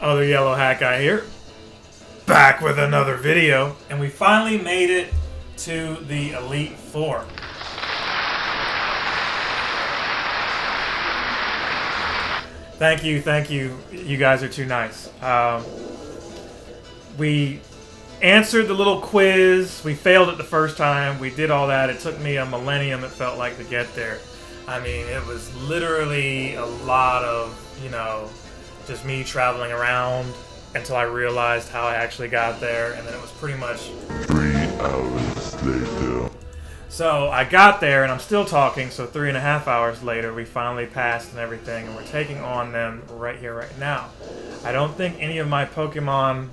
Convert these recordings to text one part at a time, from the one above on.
Other yellow hat guy here, back with another video, and we finally made it to the Elite Four. Thank you. You guys are too nice. We answered the little quiz. We failed it the first time. We did all that. It took me a millennium, it felt like, to get there. I mean, it was literally a lot of, just me traveling around until I realized how I actually got there, and then it was pretty much 3 hours later. So I got there, and I'm still talking, so 3.5 hours later, we finally passed and everything, and we're taking on them right here, right now. I don't think any of my Pokemon...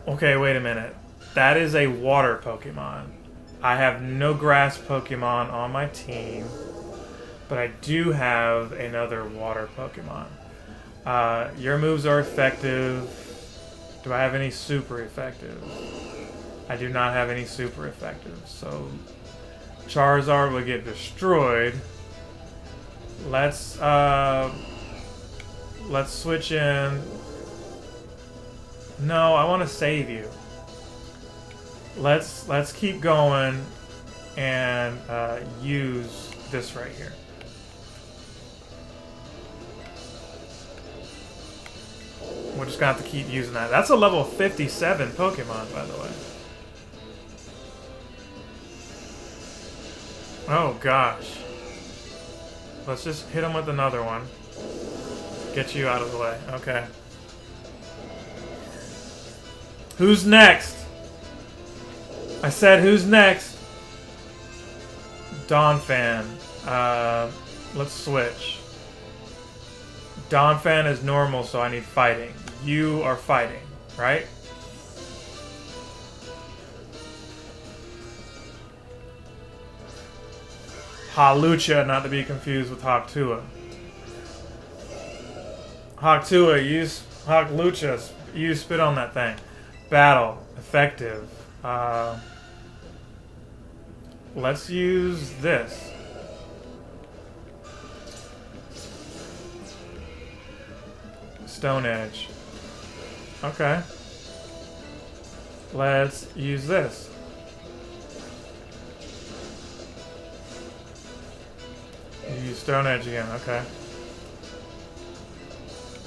Okay, wait a minute. That is a water Pokemon. I have no grass Pokemon on my team, but I do have another water Pokemon. Your moves are effective. Do I have any super effective? I do not have any super effective, so Charizard will get destroyed. Let's switch in. No, I want to save you. Let's keep going and use this right here. We're just gonna have to keep using that. That's a level 57 Pokemon, by the way. Oh gosh. Let's just hit him with another one. Get you out of the way. Okay. Who's next? I said who's next? Donphan. Let's switch. Donphan is normal, so I need fighting. You are fighting, right? Halucha, not to be confused with Hawktua. Hawktua, use Hawklucha. You spit on that thing. Battle. Effective. Let's use this. Stone Edge. Okay. Let's use this. Use Stone Edge again. Okay.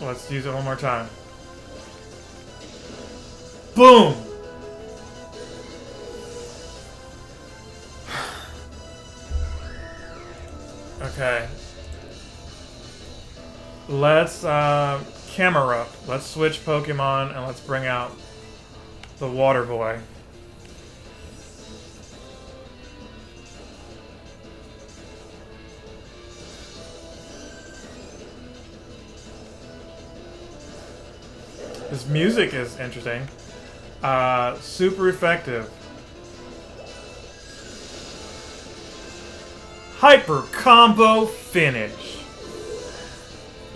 Let's use it one more time. Boom! Okay. Let's Camerupt. Let's switch Pokemon and let's bring out the Water Boy. This music is interesting. Super effective. Hyper combo finish.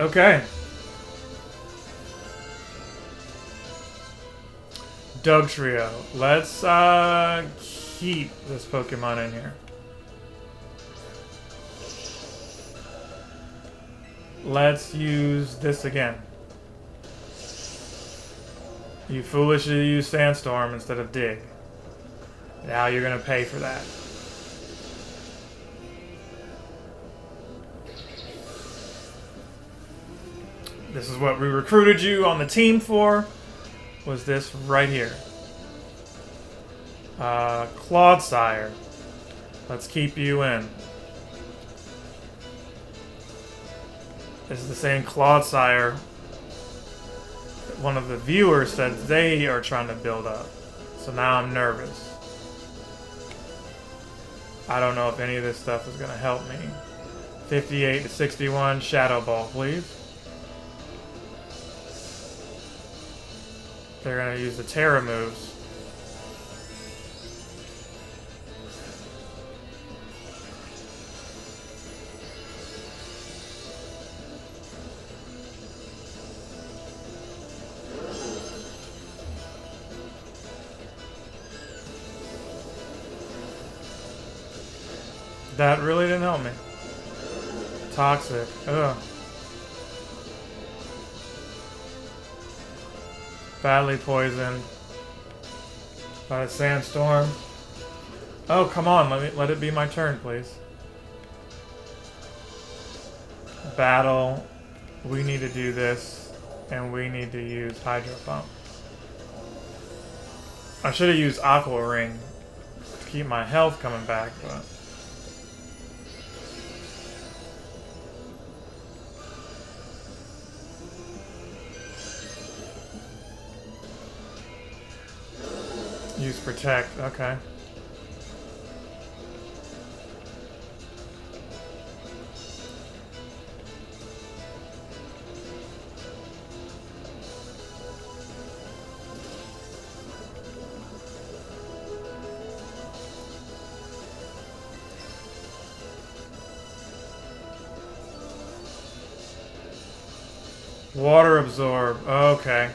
Okay. Dugtrio. Let's keep this Pokemon in here. Let's use this again. You foolishly used Sandstorm instead of Dig. Now you're gonna pay for that. This is what we recruited you on the team for. Was this right here. Clodsire. Let's keep you in. This is the same Clodsire one of the viewers said they are trying to build up. So now I'm nervous. I don't know if any of this stuff is going to help me. 58 to 61, Shadow Ball, please. They're going to use the Terra moves. That really didn't help me. Toxic. Ugh. Badly poisoned by a sandstorm. Oh, come on, let it be my turn, please. Battle. We need to do this, and we need to use Hydro Pump. I should have used Aqua Ring to keep my health coming back, but... Use Protect, okay. Water Absorb, okay.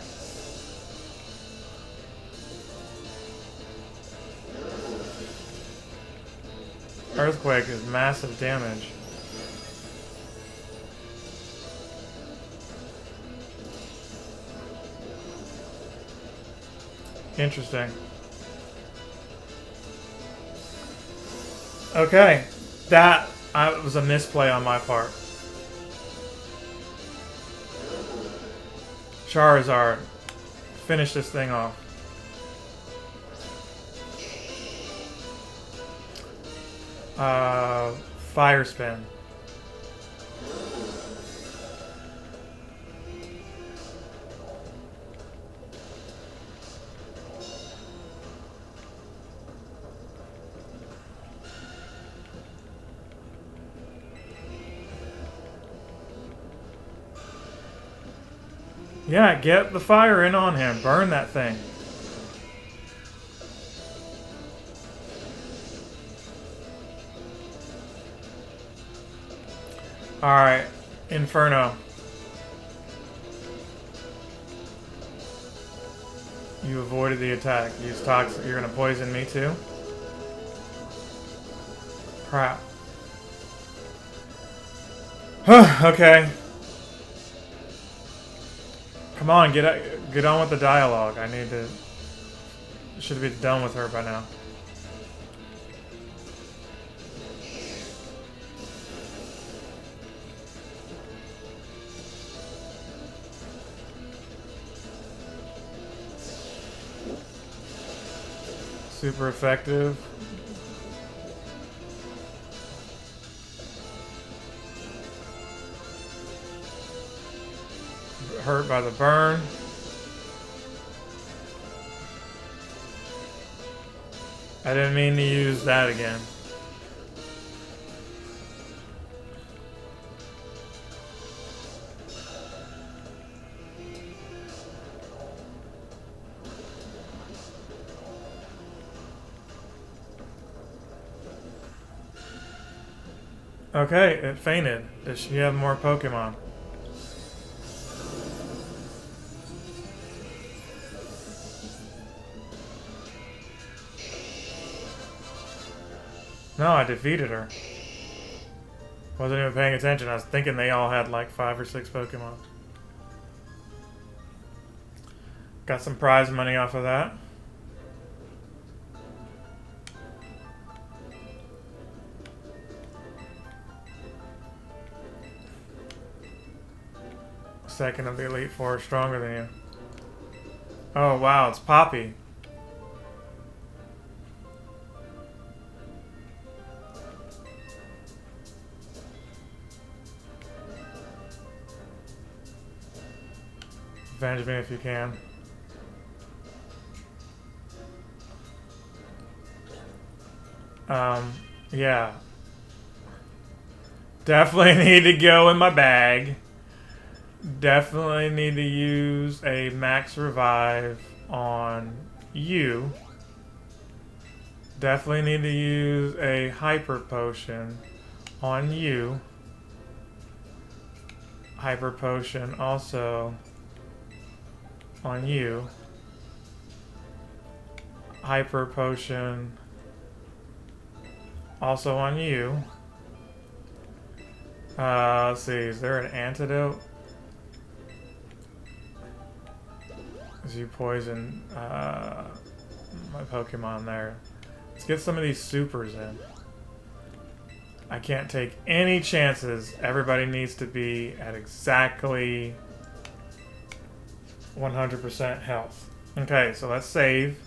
Earthquake is massive damage. Interesting. Okay, that was a misplay on my part. Charizard, finish this thing off. Fire Spin. Yeah, get the fire in on him. Burn that thing. Alright, Inferno. You avoided the attack. Use Toxic. You're gonna poison me too? Crap. Okay. Come on, get on with the dialogue. I need to... Should be done with her by now. Super effective. Hurt by the burn. I didn't mean to use that again. Okay, it fainted. Does she have more Pokemon? No, I defeated her. Wasn't even paying attention. I was thinking they all had like 5 or 6 Pokemon. Got some prize money off of that. Second of the Elite Four is stronger than you. Oh wow, it's Poppy. Avenge me if you can. Yeah. Definitely need to go in my bag. Definitely need to use a max revive on you. Definitely need to use a hyper potion on you. Hyper potion also on you. Hyper potion also on you. Let's see, is there an antidote? Because you poison my Pokemon there. Let's get some of these supers in. I can't take any chances. Everybody needs to be at exactly 100% health. Okay, so let's save.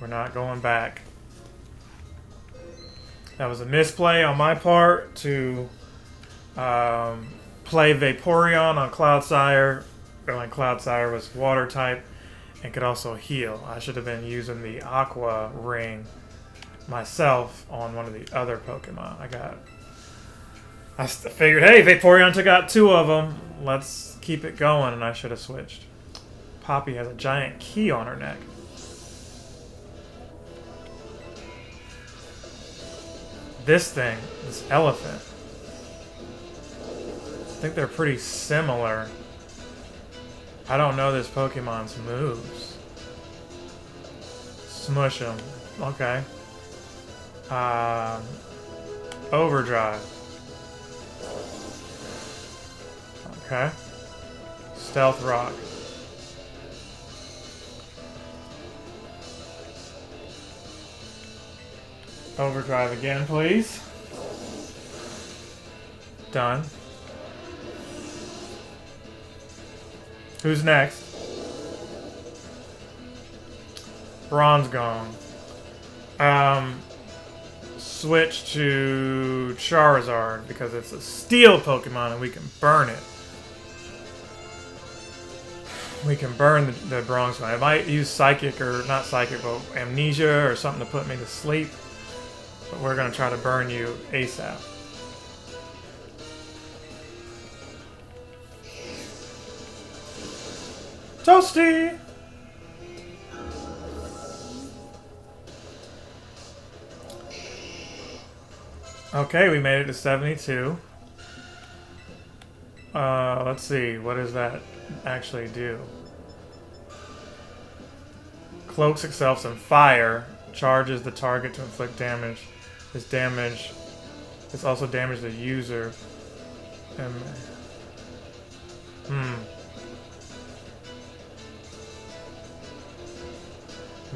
We're not going back. That was a misplay on my part to play Vaporeon on Cloudsire. When Cloudsire was water type and could also heal. I should have been using the Aqua Ring myself on one of the other Pokemon. I figured, hey, Vaporeon took out 2 of them. Let's keep it going, and I should have switched. Poppy has a giant key on her neck. This thing, this elephant. I think they're pretty similar. I don't know this Pokemon's moves. Smush him. Okay. Overdrive. Okay. Stealth Rock. Overdrive again, please. Done. Who's next? Bronze gone. Switch to Charizard because it's a steel Pokemon and we can burn it. We can burn the bronze one. I might use Psychic, or not Psychic, but Amnesia or something to put me to sleep. But we're going to try to burn you ASAP. Toasty! Okay, we made it to 72. Let's see, what does that actually do? Cloaks itself in fire, charges the target to inflict damage. This damage is also damage the user.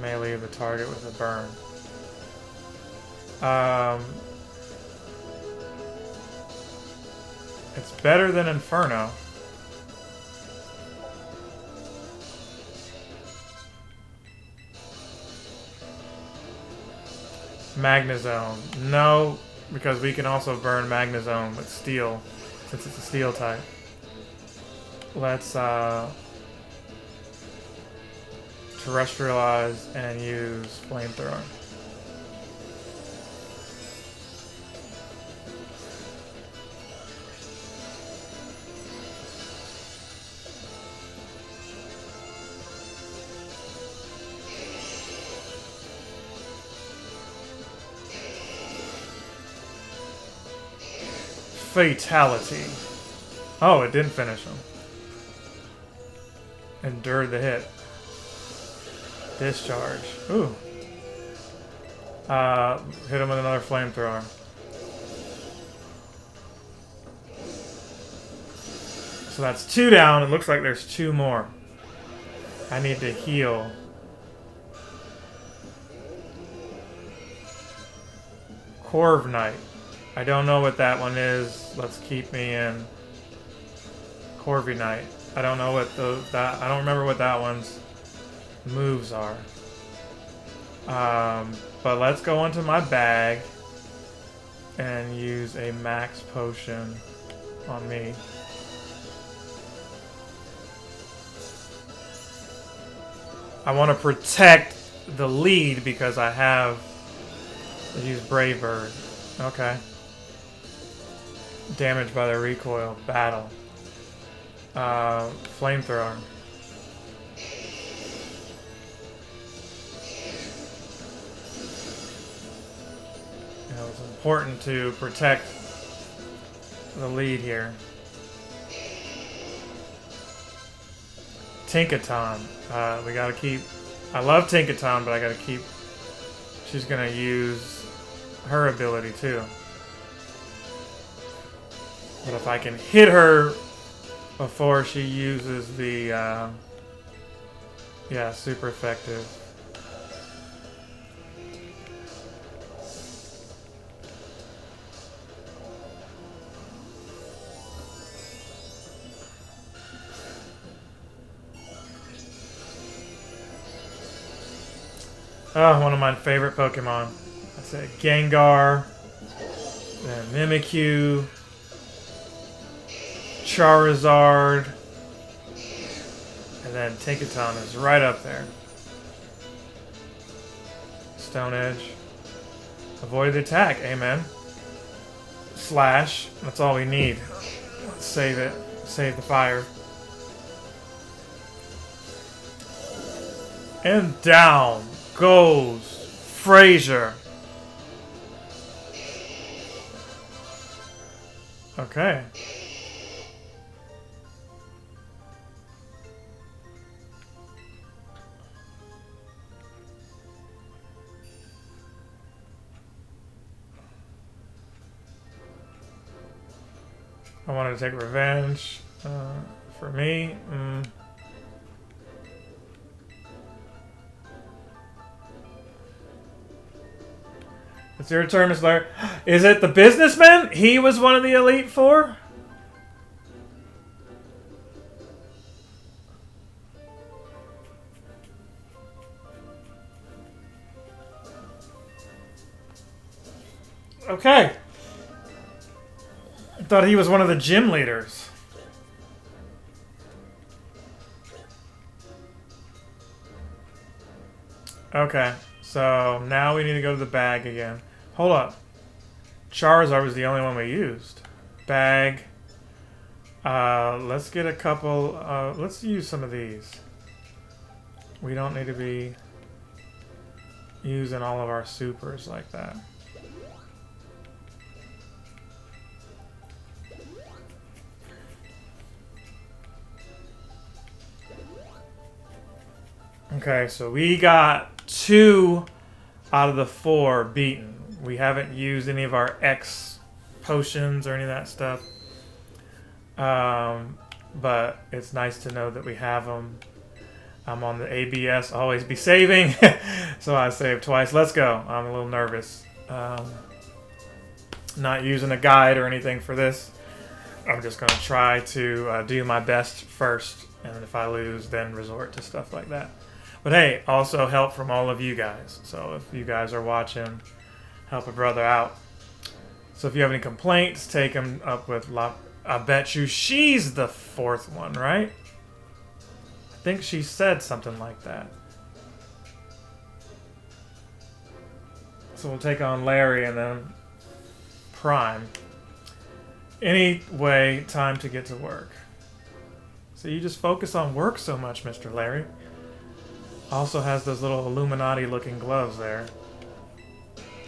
May leave the target with a burn. It's better than Inferno. Magnezone. No, because we can also burn Magnezone with Steel, since it's a Steel type. Let's terrestrialize and use Flamethrower. Fatality. Oh, it didn't finish him. Endured the hit. Discharge. Ooh. Hit him with another flamethrower. So that's 2 down. It looks like there's 2 more. I need to heal. Corviknight. I don't know what that one is. Let's keep me in. Corviknight. I don't know what I don't remember what that one's moves are. But let's go into my bag and use a max potion on me. I want to protect the lead because I have to use Brave Bird. Okay. Damaged by the recoil. Battle. Flamethrower. You know, it's important to protect the lead here. Tinkaton. We gotta keep... I love Tinkaton, but I gotta keep... She's gonna use her ability too. But if I can hit her before she uses the Yeah, super effective. Oh, one of my favorite Pokemon. That's it. Gengar, then Mimikyu, Charizard, and then Tinkaton is right up there. Stone Edge. Avoid the attack, amen. Slash, that's all we need. Let's save it. Save the fire. And down goes Fraser. Okay. I wanted to take revenge. For me, It's your turn, Miss Larry. Is it the businessman? He was one of the Elite Four? Okay. I thought he was one of the gym leaders. Okay. So now we need to go to the bag again. Hold up. Charizard was the only one we used. Bag. Let's get a couple. Let's use some of these. We don't need to be using all of our supers like that. Okay, so we got 2 out of the 4 beaten. We haven't used any of our X potions or any of that stuff. But it's nice to know that we have them. I'm on the ABS, always be saving. So I saved twice. Let's go. I'm a little nervous. Not using a guide or anything for this. I'm just going to try to do my best first. And if I lose, then resort to stuff like that. But hey, also help from all of you guys. So if you guys are watching, help a brother out. So if you have any complaints, take them up with I bet you she's the 4th one, right? I think she said something like that. So we'll take on Larry and then Prime. Anyway, time to get to work. So you just focus on work so much, Mr. Larry. Also has those little Illuminati looking gloves there.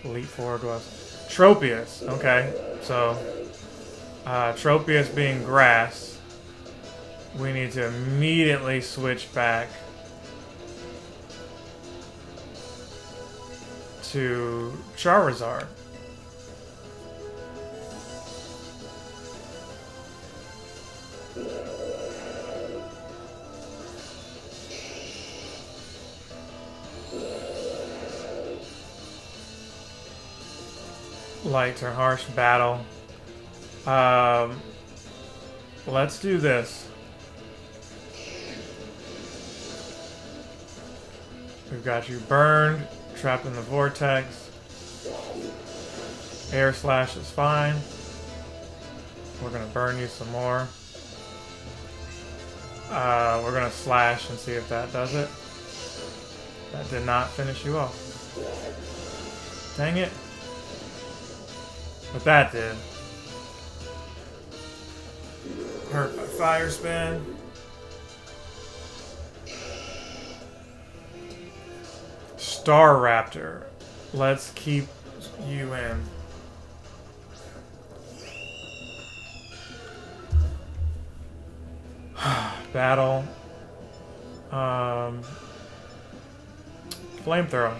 Elite Four gloves. Tropius. Okay. So Tropius being grass. We need to immediately switch back to Charizard. Light or harsh battle. Let's do this. We've got you burned, trapped in the vortex. Air slash is fine. We're gonna burn you some more. We're gonna slash and see if that does it. That did not finish you off. Dang it. But that did. Hurt by fire spin. Star Raptor. Let's keep you in. Battle. Flamethrower.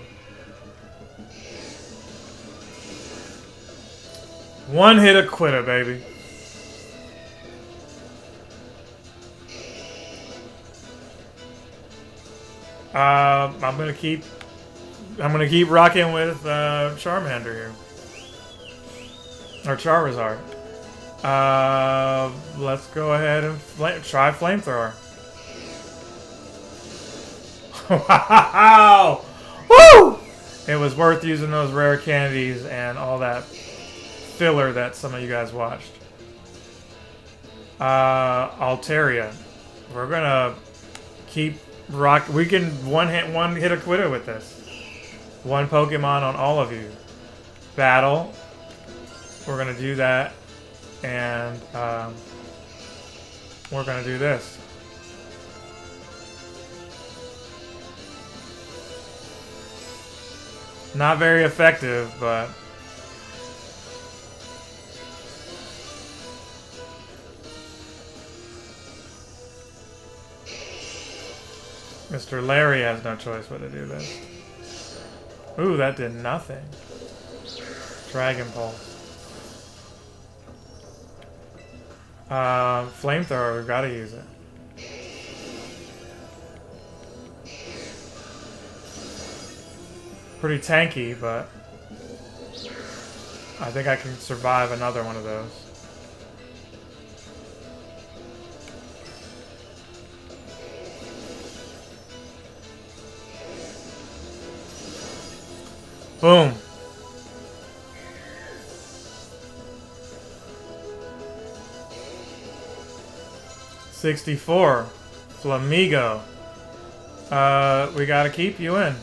One hit a quitter, baby. I'm gonna keep rocking with Charmander here. Or Charizard. Let's go ahead and try Flamethrower. Wow! Woo! It was worth using those rare candies and all that filler that some of you guys watched. Altaria. We're gonna keep rock. We can one hit a quitter with this. One Pokemon on all of you. Battle. We're gonna do that, and we're gonna do this. Not very effective, but Mr. Larry has no choice but to do this. Ooh, that did nothing. Dragon Pulse. Flamethrower, we've got to use it. Pretty tanky, but I think I can survive another one of those. Boom. $64. Flamigo. We gotta keep you in.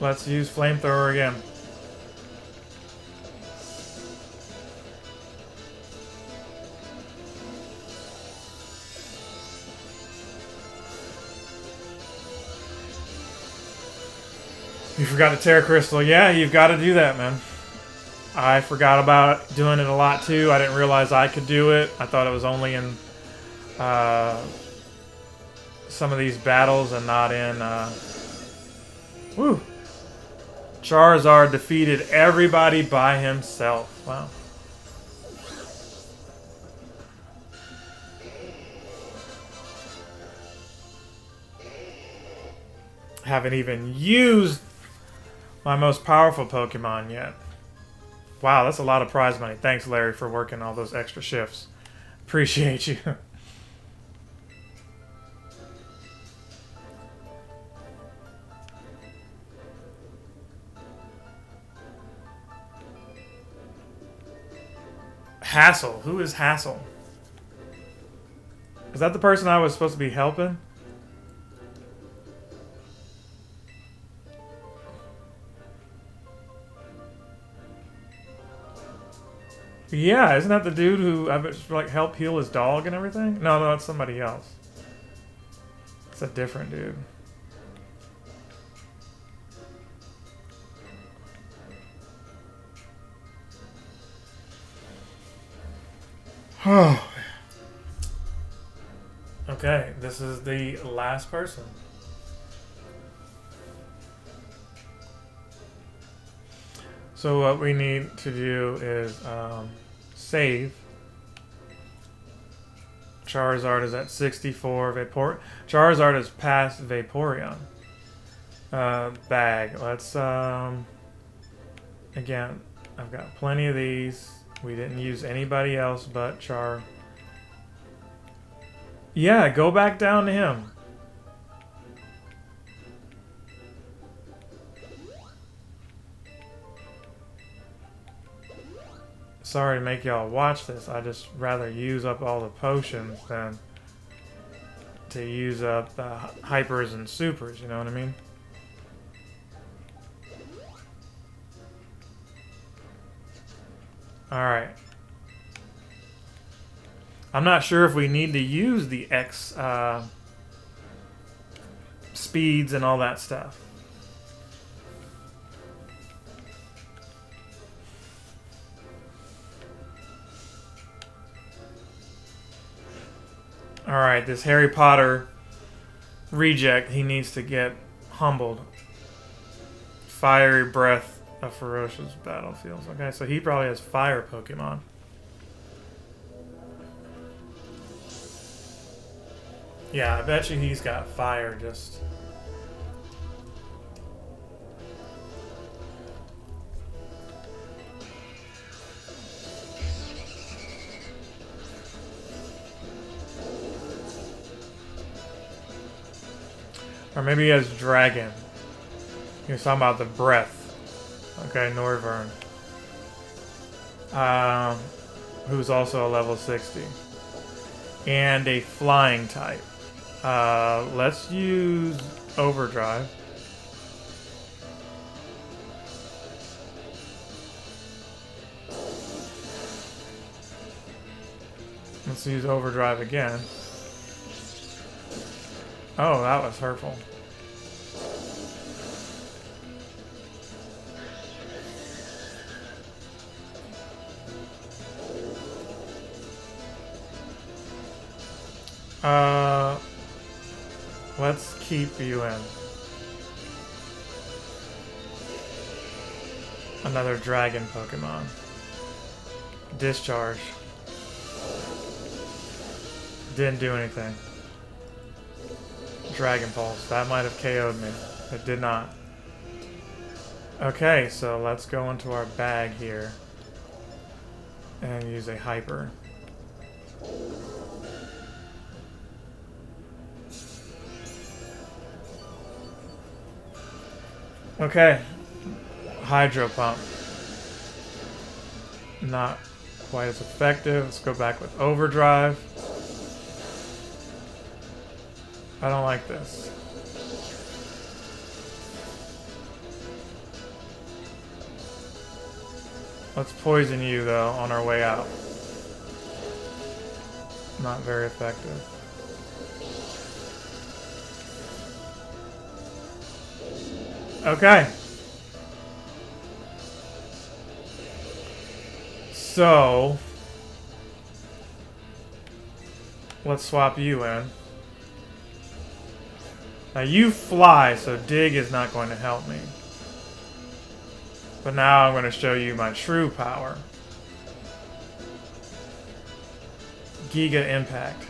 Let's use Flamethrower again. You forgot to Terra Crystal. Yeah, you've got to do that, man. I forgot about doing it a lot too. I didn't realize I could do it. I thought it was only in some of these battles and not in... Woo! Charizard defeated everybody by himself. Wow. Haven't even used my most powerful Pokemon yet. Wow, that's a lot of prize money. Thanks, Larry, for working all those extra shifts. Appreciate you. Hassel. Who is Hassel? Is that the person I was supposed to be helping? Yeah, isn't that the dude who like helped heal his dog and everything? No, no, it's somebody else. It's a different dude. Oh. Okay, this is the last person. So what we need to do is save. Charizard is at 64. Charizard is past Vaporeon. Bag. Let's again, I've got plenty of these. We didn't use anybody else but Char. Yeah, go back down to him. Sorry to make y'all watch this. I just rather use up all the potions than to use up the hypers and supers, you know what I mean? Alright. I'm not sure if we need to use the X speeds and all that stuff. Alright, this Harry Potter reject, he needs to get humbled. Fiery breath of ferocious battlefields. Okay, so he probably has fire Pokemon. Yeah, I bet you he's got fire just... Or maybe he has dragon. He was talking about the breath. Okay, Norvern. Who's also a level 60. And a flying type. Let's use Overdrive. Let's use Overdrive again. Oh, that was hurtful. Let's keep you in. Another dragon Pokemon. Discharge. Didn't do anything. Dragon Pulse. That might have KO'd me. It did not. Okay, so let's go into our bag here and use a Hyper. Okay. Hydro Pump. Not quite as effective. Let's go back with Overdrive. I don't like this. Let's poison you, though, on our way out. Not very effective. Okay. So, let's swap you in. Now you fly, so dig is not going to help me. But now I'm going to show you my true power. Giga Impact.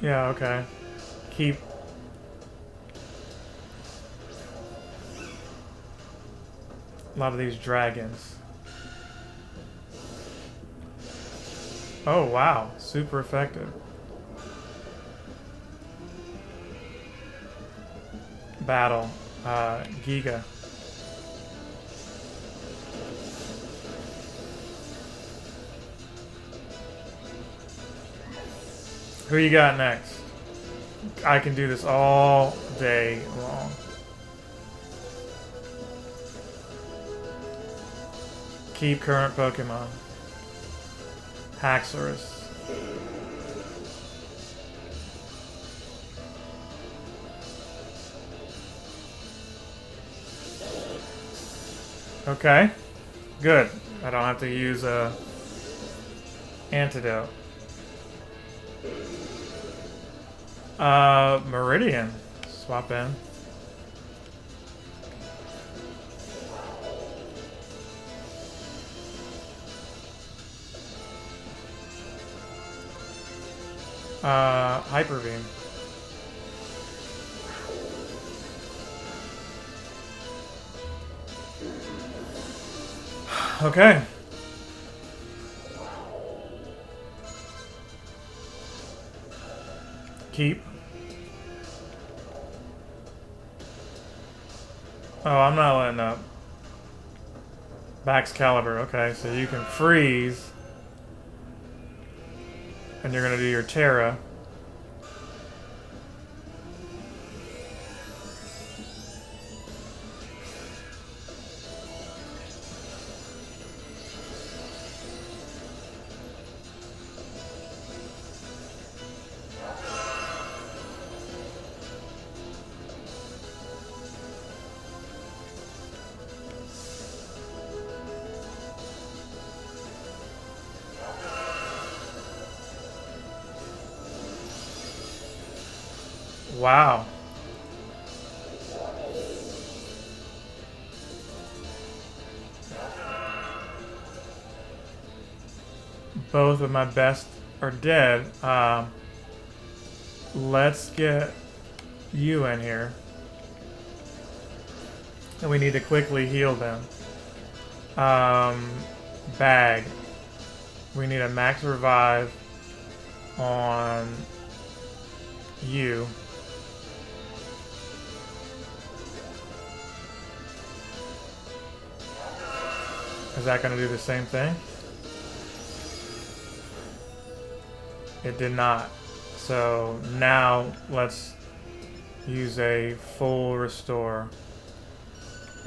Yeah, okay. Keep. A lot of these dragons. Oh, wow. Super effective. Battle. Giga. Who you got next? I can do this all day long. Keep current Pokemon. Haxorus. Okay. Good. I don't have to use a antidote. Meridian. Swap in. Hyper Beam. Okay. Keep. Oh, I'm not letting up. Baxcalibur, okay, so you can freeze. And you're gonna do your Terra. Wow. Both of my best are dead. Let's get you in here. And we need to quickly heal them. Bag. We need a max revive on you. Is that going to do the same thing? It did not. So now let's use a full restore.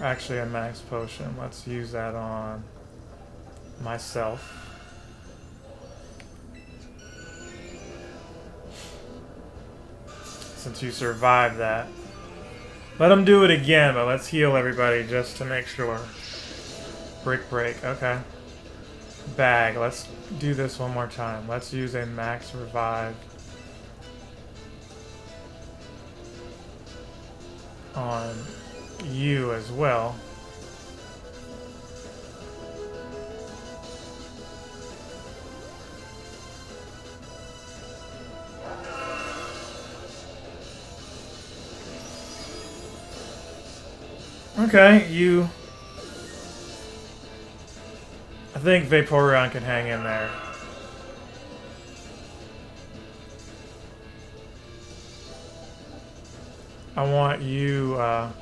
Actually a max potion. Let's use that on myself. Since you survived that. Let them do it again, but let's heal everybody just to make sure. Brick break, okay. Bag, let's do this one more time. Let's use a max revive on you as well. Okay, you... I think Vaporeon can hang in there. I want you, I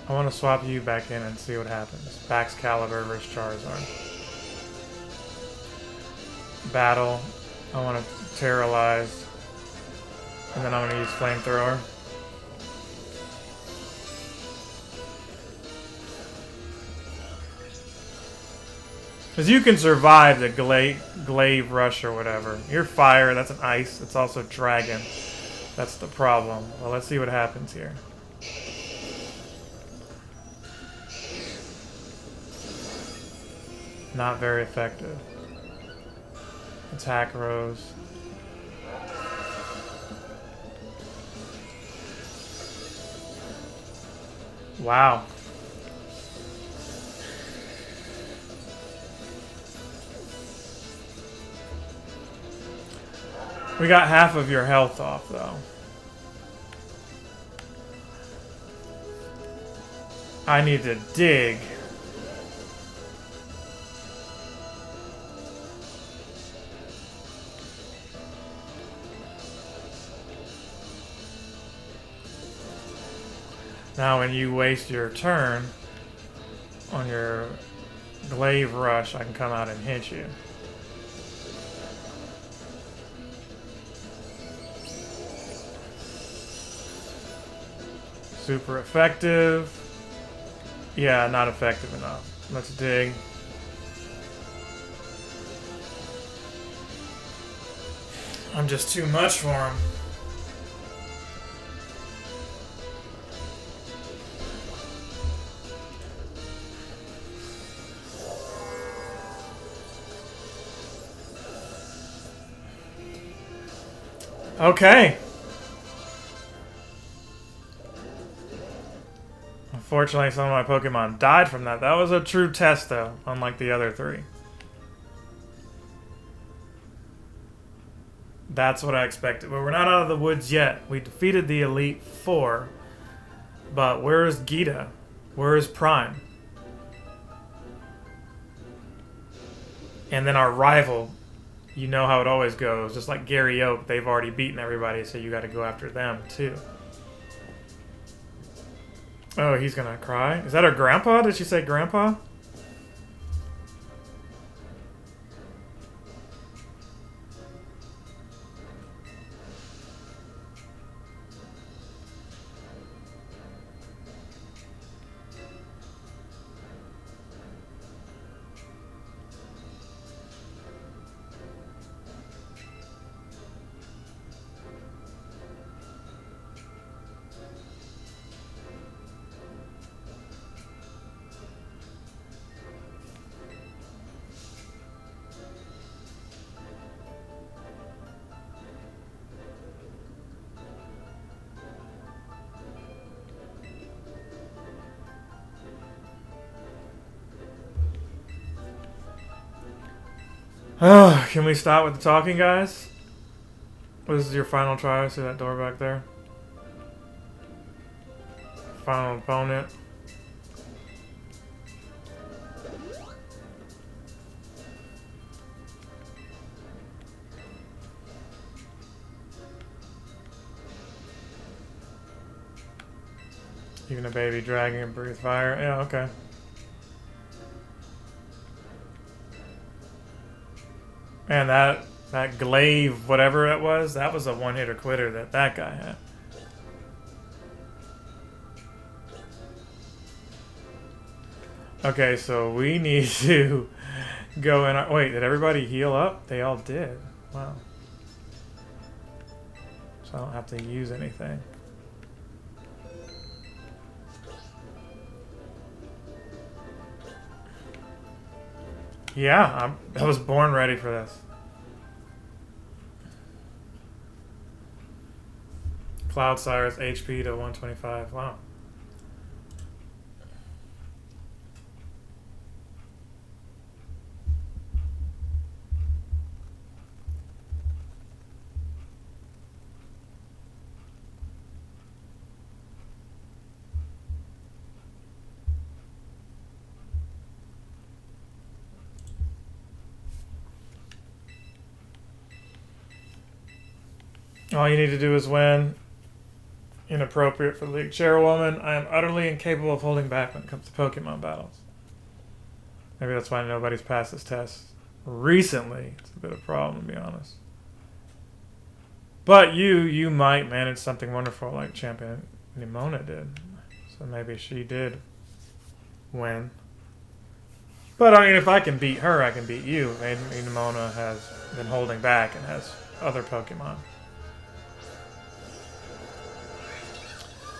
want to swap you back in and see what happens. Baxcalibur versus Charizard. Battle. I want to Terrorize. And then I'm going to use Flamethrower. Because you can survive the glaive rush or whatever. You're fire, that's an ice. It's also dragon. That's the problem. Well, let's see what happens here. Not very effective. Attack Rose. Wow. We got half of your health off, though. I need to dig. Now when you waste your turn on your glaive rush, I can come out and hit you. Super effective. Yeah, not effective enough. Let's dig. I'm just too much for him. Okay. Unfortunately, some of my Pokemon died from that. That was a true test, though, unlike the other three. That's what I expected. But we're not out of the woods yet. We defeated the Elite Four. But where is Gita? Where is Prime? And then our rival, you know how it always goes. Just like Gary Oak, they've already beaten everybody, so you got to go after them, too. Oh, he's gonna cry? Is that her grandpa? Did she say grandpa? Oh, can we stop with the talking, guys? This is your final try. See that door back there? Final opponent. Even a baby dragon can breathe fire. Yeah, okay. Man, that glaive, whatever it was, that was a one-hitter quitter that guy had. Okay, so we need to go in. Wait, did everybody heal up? They all did. Wow. So I don't have to use anything. Yeah, I was born ready for this. Cloud Cyrus HP to 125. Wow. All you need to do is win. Inappropriate for the league chairwoman. I am utterly incapable of holding back when it comes to Pokemon battles. Maybe that's why nobody's passed this test recently. It's a bit of a problem, to be honest. But you might manage something wonderful like Champion Nimona did. So maybe she did win. But I mean, if I can beat her, I can beat you. Maybe Nimona has been holding back and has other Pokemon.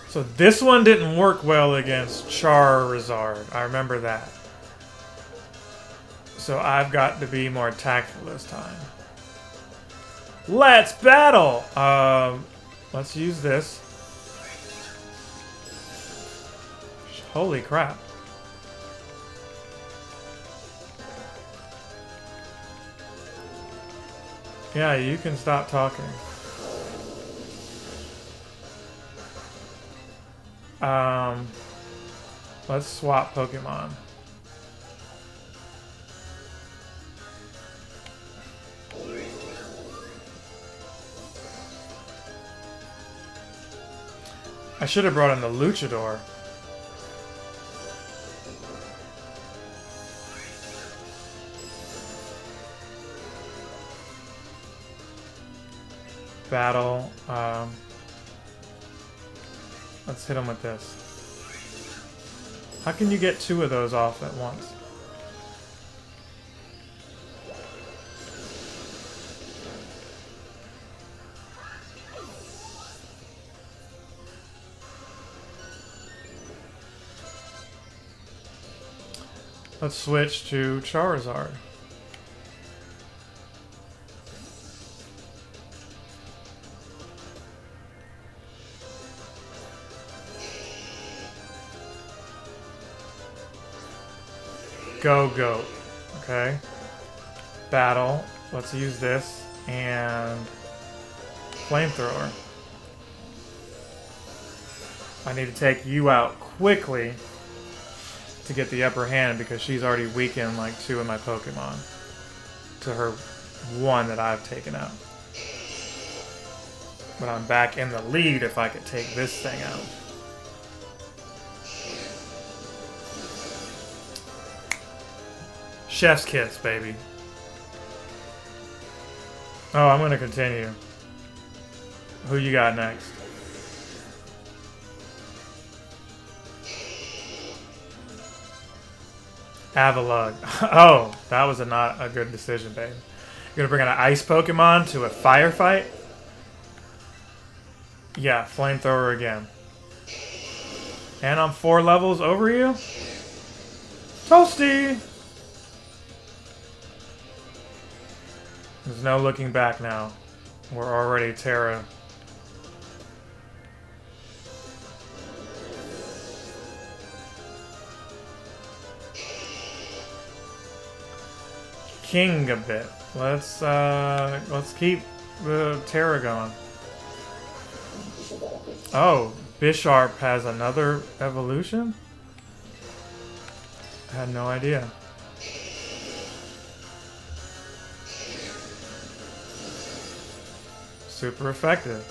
So this one didn't work well against Charizard. I remember that. So I've got to be more tactful this time. Let's battle! Let's use this. Holy crap. Yeah, you can stop talking. Let's swap Pokemon. I should have brought in the Luchador. Battle. Let's hit him with this. How can you get two of those off at once? Let's switch to Charizard. Go. Okay. Battle. Let's use this. And Flamethrower. I need to take you out quickly to get the upper hand because she's already weakened like 2 of my Pokemon to her 1 that I've taken out. But I'm back in the lead if I could take this thing out. Chef's kiss, baby. Oh, I'm gonna continue. Who you got next? Avalugg. Oh, that was not a good decision, babe. You're gonna bring in an ice Pokemon to a firefight? Yeah, Flamethrower again. And I'm 4 levels over you? Toasty! There's no looking back now. We're already Terra. King a bit. Let's keep the terror going. Oh, Bisharp has another evolution? I had no idea. Super effective.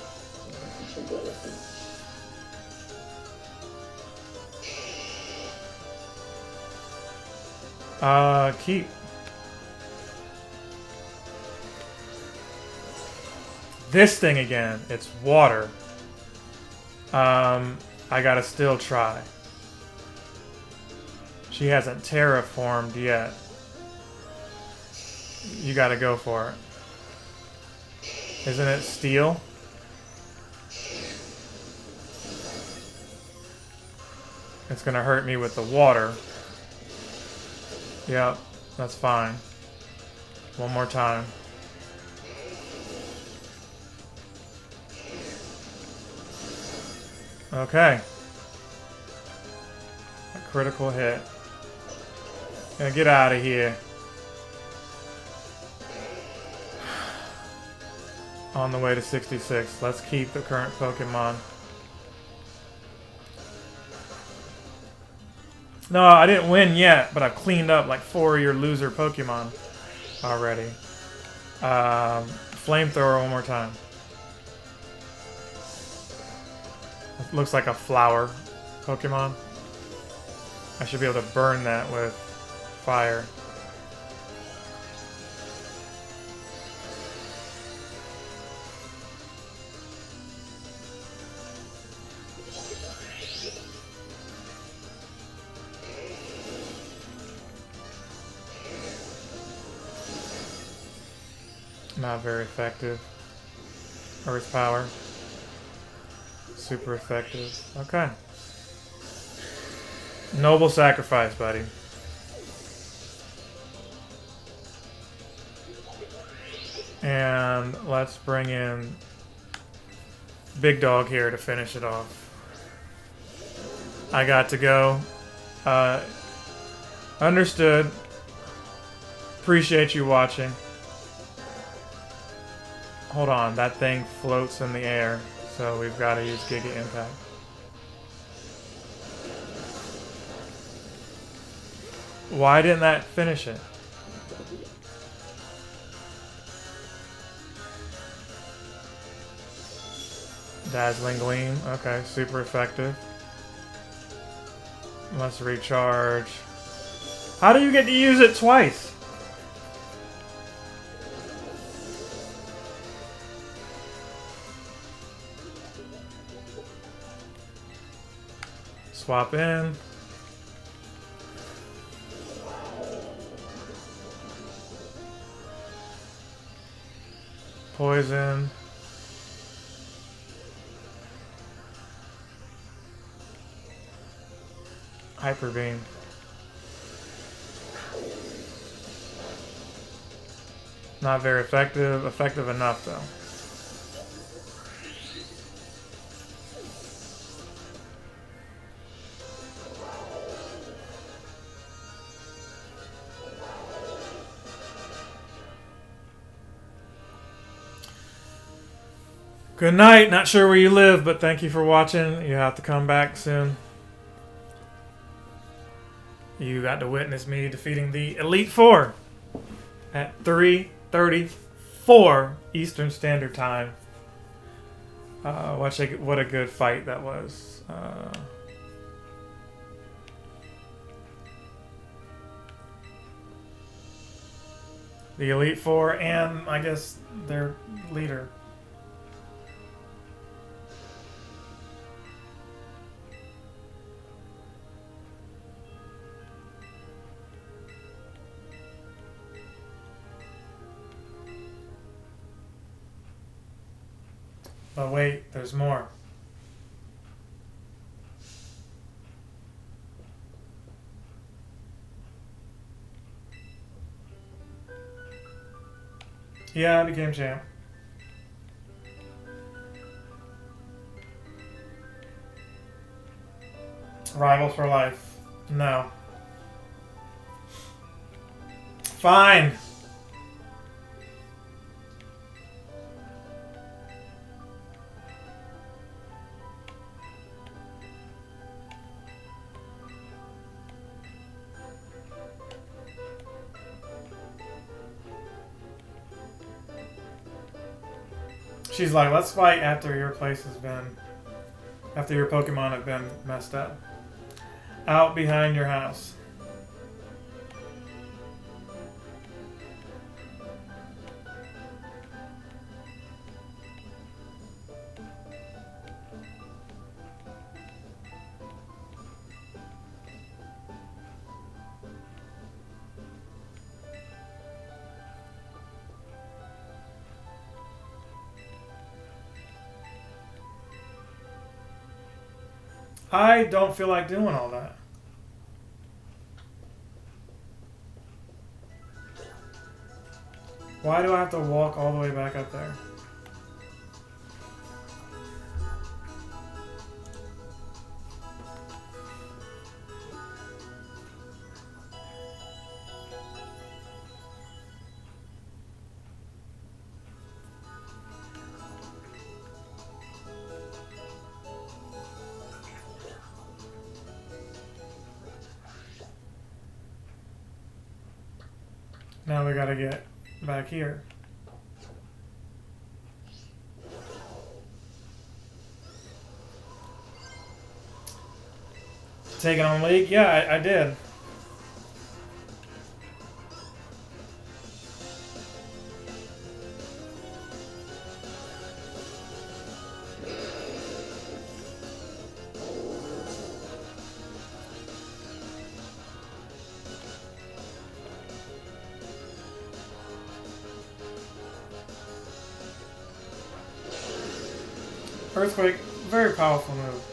Keep. This thing again. It's water. I gotta still try. She hasn't terraformed yet. You gotta go for it. Isn't it steel? It's gonna hurt me with the water. Yep, that's fine. One more time. Okay. A critical hit. Gonna get out of here. On the way to 66. Let's keep the current Pokemon. No, I didn't win yet, but I've cleaned up like 4 of your loser Pokemon already. Flamethrower one more time. It looks like a flower Pokemon. I should be able to burn that with fire. Not very effective. Earth power. Super effective. Okay. Noble sacrifice, buddy. And let's bring in Big Dog here to finish it off. I got to go. Understood. Appreciate you watching. Hold on, that thing floats in the air, so we've got to use Giga Impact. Why didn't that finish it? Dazzling Gleam, okay, super effective. Let's recharge. How do you get to use it twice? Swap in. Poison. Hyper Beam. Not very effective. Effective enough though. Good night. Not sure where you live, but thank you for watching. You have to come back soon. You got to witness me defeating the Elite Four at 3:34 Eastern Standard Time. What a good fight that was. The Elite Four and, I guess, their leader. But wait, there's more. Yeah, I became champ. Rivals for life. No. Fine. She's like, let's fight after your place has been... After your Pokemon have been messed up. Out behind your house. I don't feel like doing all that. Why do I have to walk all the way back up there? Now we gotta get back here. Taking on League? Yeah, I did. Earthquake, very powerful move.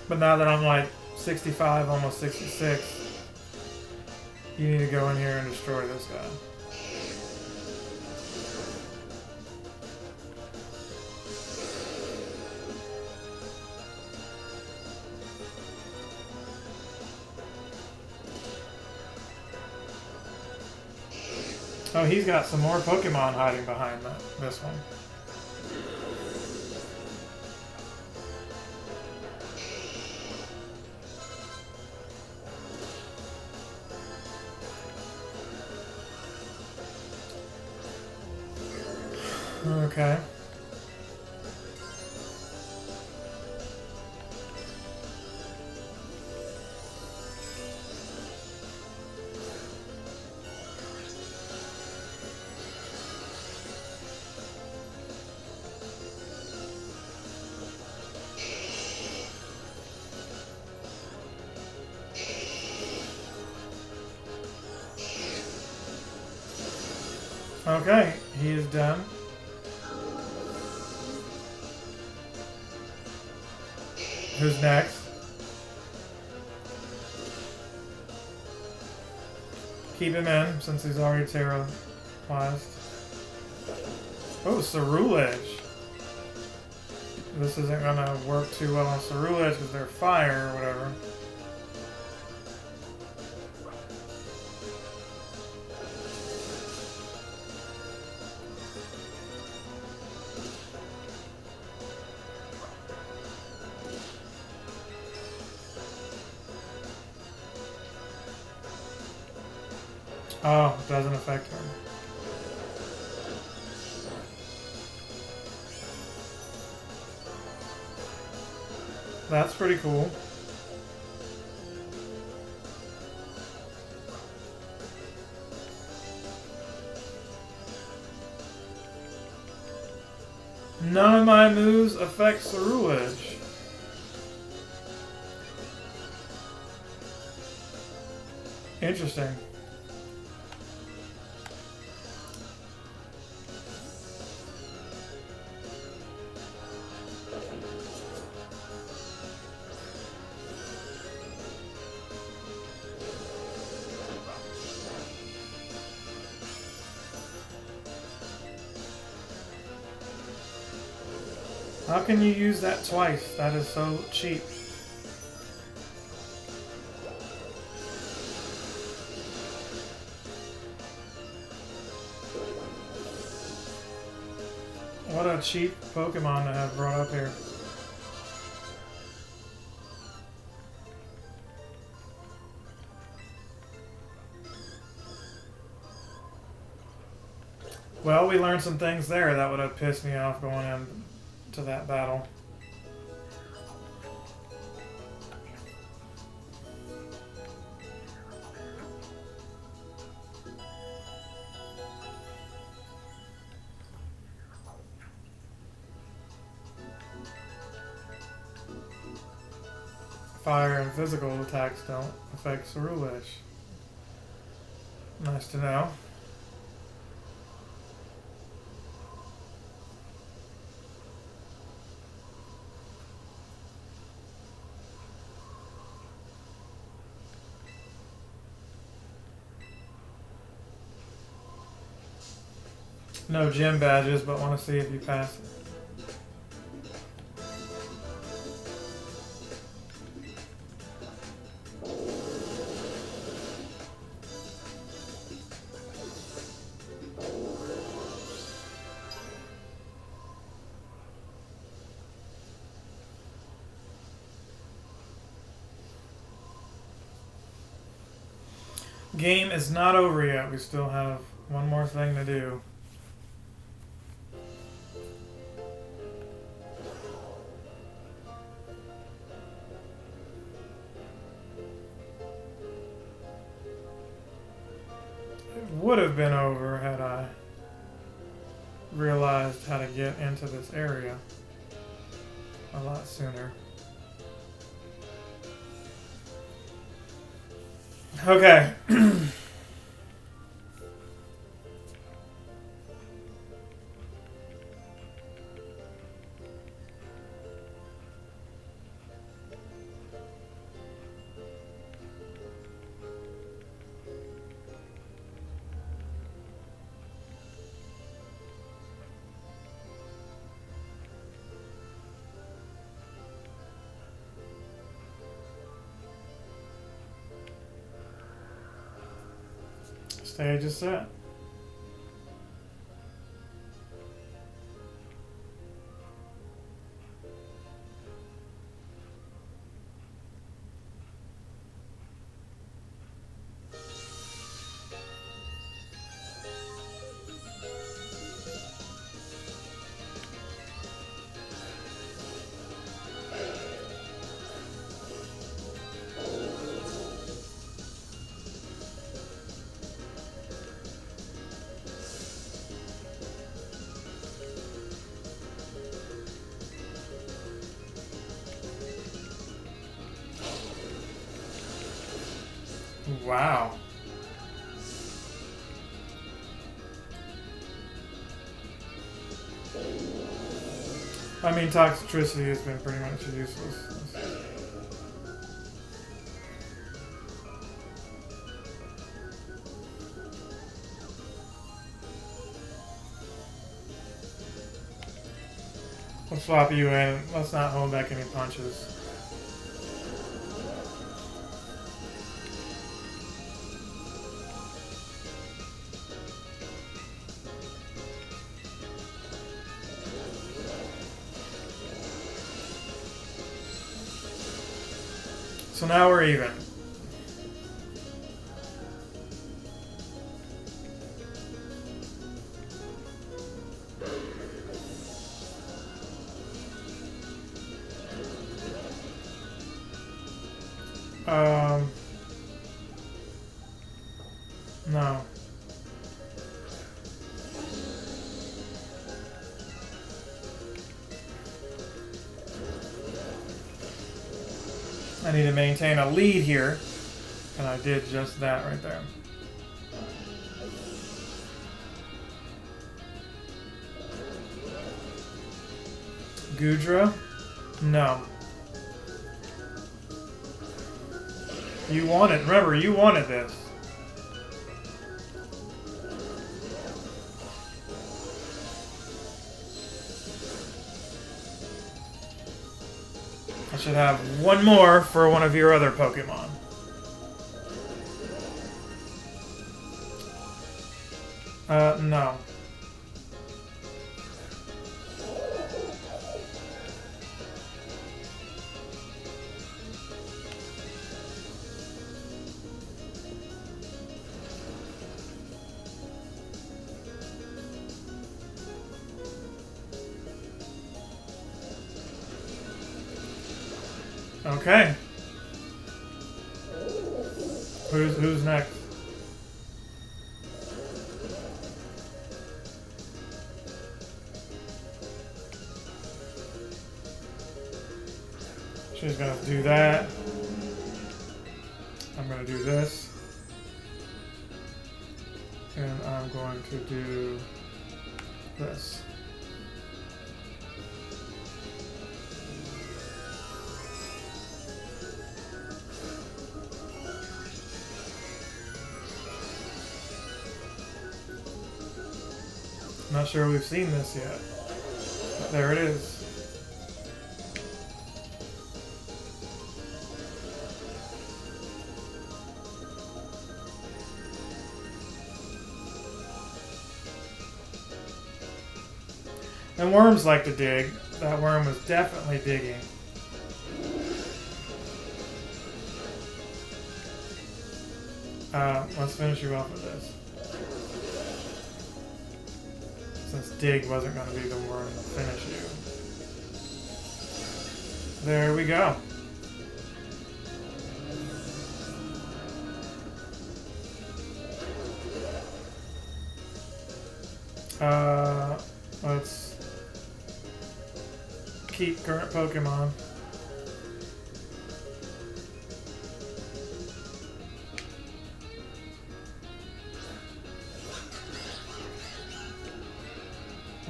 But now that I'm like 65, almost 66, you need to go in here and destroy this guy. Oh, he's got some more Pokemon hiding behind this one. Okay. Okay, he is done. Who's next? Keep him in, since he's already terrorized. Oh, Cerulege. This isn't gonna work too well on Cerulege because they're fire or whatever. Oh, it doesn't affect her. That's pretty cool. None of my moves affect Cerulege. Interesting. How can you use that twice? That is so cheap. What a cheap Pokemon to have brought up here. Well, we learned some things there that would have pissed me off going into that battle. Fire and physical attacks don't affect Ceruledge. Nice to know. No gym badges, but want to see if you pass it. Game is not over yet. We still have one more thing to do. It would have been over had I realized how to get into this area a lot sooner. Okay. Stage is set. Wow. I mean, toxicity has been pretty much useless. We'll swap you in. Let's not hold back any punches. So now we're even. No. I need to maintain a lead here, and I did just that right there. Gudra? No. You wanted, remember, you wanted this. I should have one more for one of your other Pokemon. No. Okay. Who's next? She's gonna do that. I'm gonna do this. And I'm going to do this. Not sure we've seen this yet, but there it is. And worms like to dig. That worm was definitely digging. Let's finish you off with this. Since dig wasn't going to be the worm to finish you. There we go. Let's keep current Pokemon.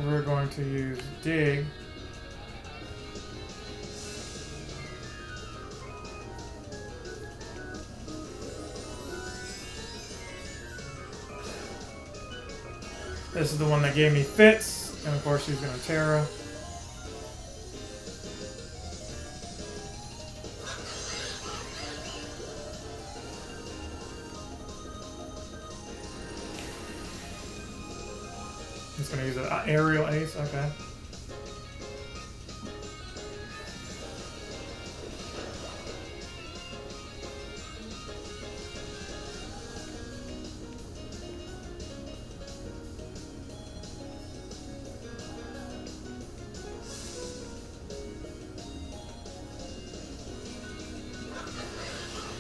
We're going to use dig. This is the one that gave me fits, and of course she's going to Terra. He's going to use an aerial ace, okay.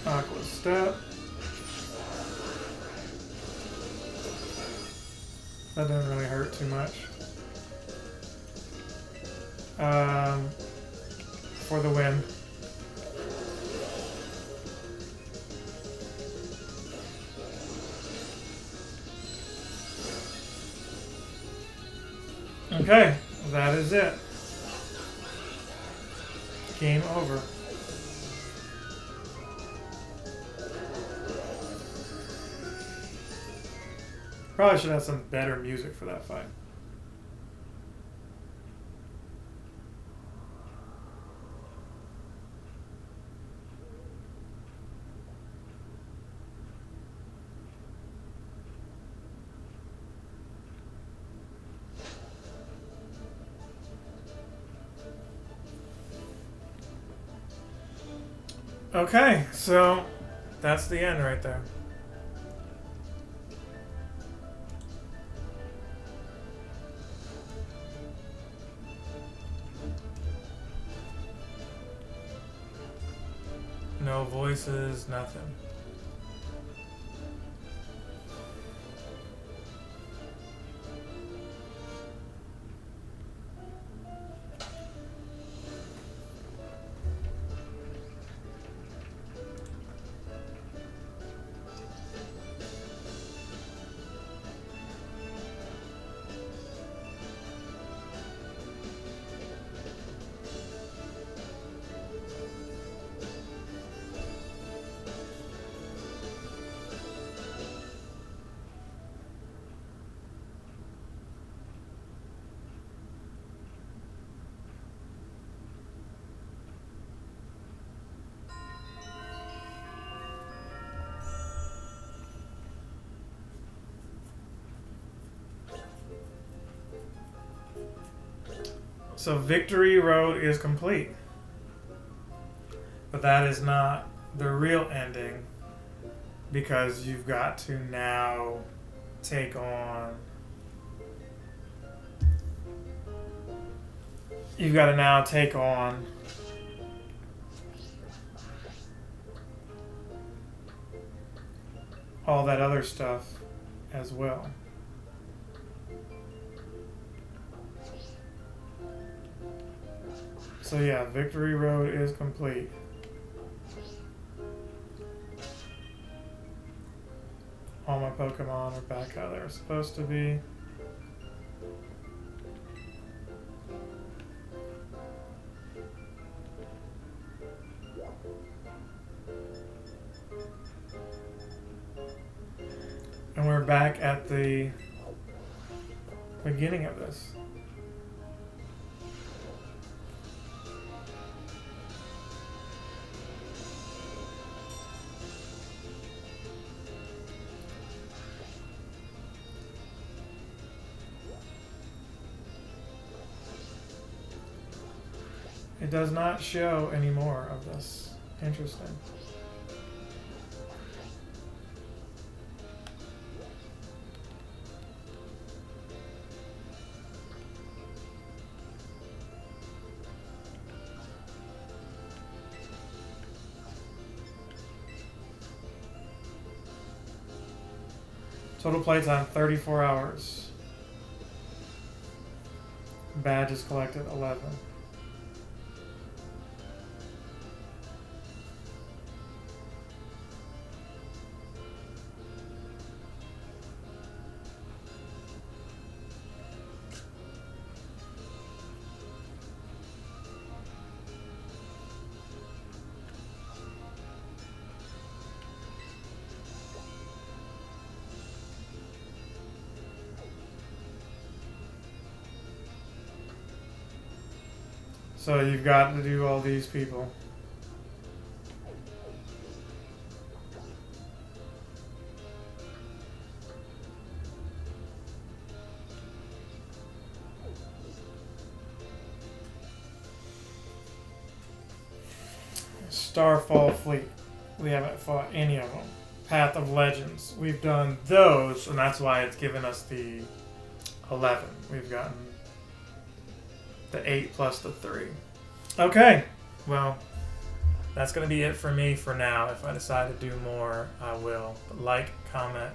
Aqua step. That didn't really hurt too much. For the win. Okay, that is it. Game over. Probably should have some better music for that fight. Okay, so that's the end right there. No voices, nothing. So Victory Road is complete. But that is not the real ending, because you've got to now take on... You've got to now take on all that other stuff as well. So yeah, Victory Road is complete. All my Pokemon are back how they're supposed to be. And we're back at the beginning of this. It does not show any more of this. Interesting. Total playtime 34 hours. Badges collected 11. So you've got to do all these people. Starfall Fleet. We haven't fought any of them. Path of Legends. We've done those, and that's why it's given us the 11. We've gotten the 8 plus the 3. Okay, well, that's going to be it for me for now. If I decide to do more, I will. But like, comment,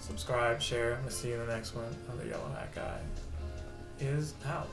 subscribe, share. I'm going to see you in the next one. The Yellow Hat Guy is out.